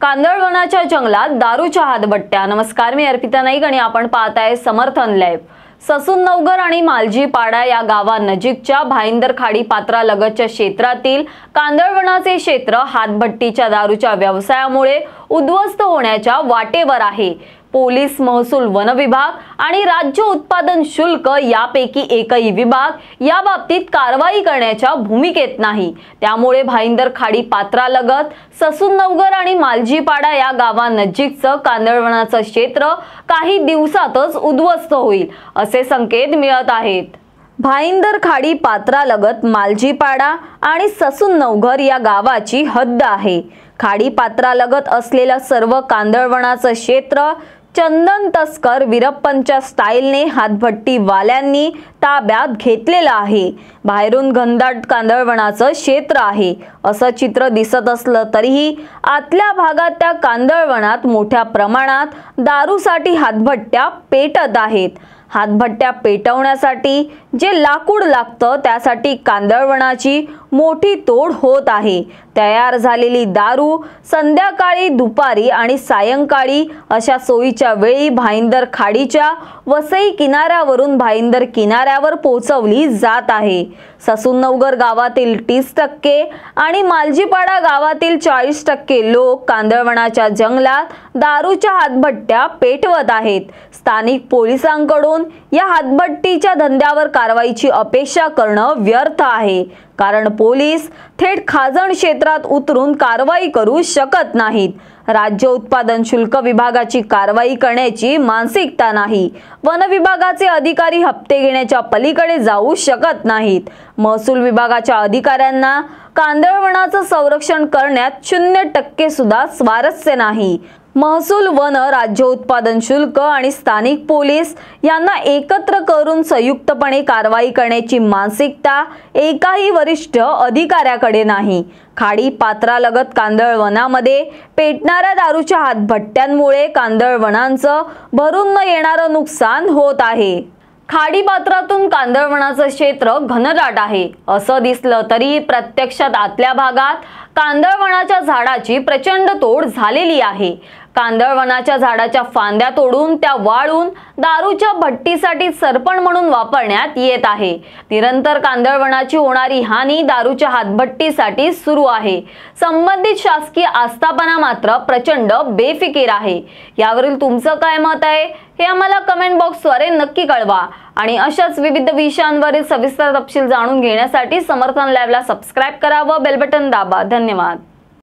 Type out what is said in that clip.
कांदळवनाच्या जंगलात दारूच्या हातभट्ट्या। नमस्कार, मी अर्पिता नाईक आणि आपण पाहताय समर्थन लाईव्ह। ससूननवघर आणि मालजीपाडा या गावानजीकच्या भाईंदर खाडी पात्रालगतच्या क्षेत्रातील कांदळवनाचे क्षेत्र हातभट्टीच्या दारूच्या व्यवसायामुळे उद्ध्वस्त होण्याच्या वाटेवर आहे। पोलीस, महसूल, वन विभाग आणि राज्य उत्पादन शुल्क यापैकी एकही विभाग या बाबतीत कारवाई करण्याच्या भूमिकेत नाही। त्यामुळे भाईंदर खाडी पात्रालगत ससूननवघर आणि मालजीपाडा या गावानजीकचं कांदळवनाचं क्षेत्र काही दिवसातच उद्ध्वस्त होईल असे संकेत मिळत आहेत। भाईंदर खाडी पात्रालगत मालजीपाडा आणि ससूननवघर या गावाची हद्द आहे। खाडी पात्रालगत असलेलं सर्व कांदळवनाचं क्षेत्र चंदन तस्कर वीरप्पनच्या स्टाईलने हातभट्टी वाल्यांनी ताब्यात घेतलेलं आहे। बाहेरून घनदाट कांदळवनाचं क्षेत्र आहे असं चित्र दिसत असलं तरीही आतल्या भागात त्या कांदळवनात मोठ्या प्रमाणात दारूसाठी हातभट्ट्या पेटत आहेत। हातभट्ट्या पेटवण्यासाठी जे लाकूड लागतं त्यासाठी कांदळवनाची मोठी तोड होत आहे। तयार झालेली दारू संध्याकाळी, दुपारी आणि सायंकाळी अशा सोयीच्या वेळी भाईंदर खाडीच्या वसई किनाऱ्यावरून भाईंदर किनाऱ्यावर पोहोचवली जात आहे। ससूननवघर गावातील 30% आणि मालजीपाडा गावातील 40% लोक कांदळवनाच्या जंगलात दारूच्या हातभट्ट्या पेटवत आहेत। स्थानिक पोलिसांकडून या हातभट्टीच्या धंद्यावर कारवाईची अपेक्षा करणं व्यर्थ आहे, कारण पोलीस थेट खाजण क्षेत्रात उतरून कारवाई करू शकत नाहीत। राज्य उत्पादन शुल्क विभागाची कारवाई करण्याची मानसिकता नाही। वन विभागाचे अधिकारी हप्ते घेण्याच्या पलीकडे जाऊ शकत नाहीत। महसूल विभागाच्या अधिकाऱ्यांना कांदळवनाचं संरक्षण करण्यात 0% सुद्धा स्वारस्य नाही। महसूल, वन, राज्य उत्पादन शुल्क आणि स्थानिक पोलीस यांना एकत्र करून संयुक्तपणे कारवाई करण्याची मानसिकता एकाही वरिष्ठ अधिकाऱ्याकडे नाही। खाडी पात्रालगत कांदळवनामध्ये पेटणाऱ्या दारूच्या हातभट्ट्यांमुळे कांदळवनांचं भरून न येणारं नुकसान होत आहे। खाडीपात्रातून कांदळवनाचं क्षेत्र घनदाट आहे असं दिसलं तरी प्रत्यक्षात आतल्या भागात कांदळवनाच्या झाडाची प्रचंड तोड झालेली आहे। कांदळवनाच्या झाडाच्या फांद्या तोडून त्या वाळून दारूच्या भट्टीसाठी सरपण म्हणून वापरण्यात येत आहे। निरंतर कांदळवनाची होणारी हानी दारूच्या हातभट्टीसाठी सुरू आहे। संबंधित शासकीय आस्थापना मात्र प्रचंड बेफिकीर आहे। यावरील तुमचं काय मत आहे हे आम्हाला कमेंट बॉक्सद्वारे नक्की कळवा आणि अशाच विविध विषयांवरील सविस्तर तपशील जाणून घेण्यासाठी समर्थन लाईव्हला सबस्क्राइब करा व बेल बटन दाबा। धन्यवाद।